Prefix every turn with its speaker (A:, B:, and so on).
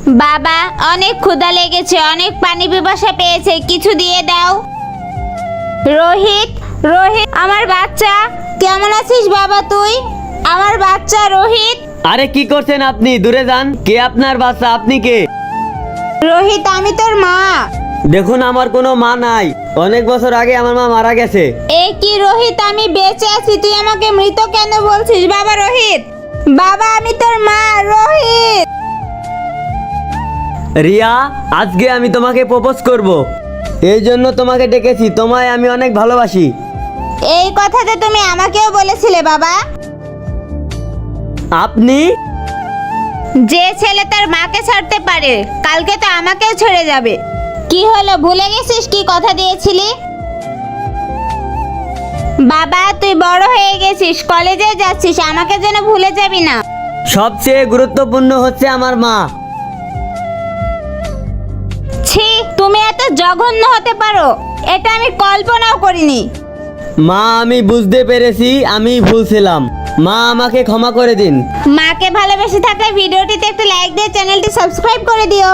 A: বাবা, অনেক ক্ষুধা লেগেছে, অনেক পানি পিপাসা পেয়েছে, কিছু দিয়ে দাও। রোহিত, রোহিত আমার বাচ্চা, কেমন আছিস বাবা তুই? আমার বাচ্চা রোহিত।
B: আরে কি করছেন আপনি? দূরে যান। কে আপনার বাচ্চা? আপনি কে?
A: রোহিত, আমি তোর মা।
B: দেখুন, আমার কোনো মা নাই। অনেক বছর আগে আমার মা মারা গেছে।
A: এ কি রোহিত, আমি বেঁচে আছি, তুই আমাকে মৃত কেন বলছিস? বাবা রোহিত, বাবা আমি তোর মা রোহিত।
B: রিয়া, আজকে আমি তোমাকে প্রপোজ করব। এই জন্য তোমাকে ডেকেছি, তোমায় আমি অনেক ভালোবাসি।
A: এই কথাটা তুমি আমাকেও বলেছিলে বাবা।
B: আপনি?
A: যে ছেলে তার মাকে ছাড়তে পারে, কালকে তো আমাকেও ছেড়ে যাবে। কি হলো, ভুলে গেছিস কি কথা দিয়েছিলি? বাবা তুই বড় হয়ে গেছিস, কলেজে যাচ্ছিস, আমাকে যেন ভুলে যাবি না।
B: সবচেয়ে গুরুত্বপূর্ণ হচ্ছে আমার মা।
A: ছি, তুমি এত জঘন্য হতে পারো, এটা আমি কল্পনাও করিনি।
B: মা, আমি বুঝতে পেরেছি আমি ভুল ছিলাম। মা, আমাকে ক্ষমা করে দিন।
A: মাকে ভালোবেসে থাকলে ভিডিওটিতে একটু লাইক দিয়ে চ্যানেলটি সাবস্ক্রাইব করে দিও।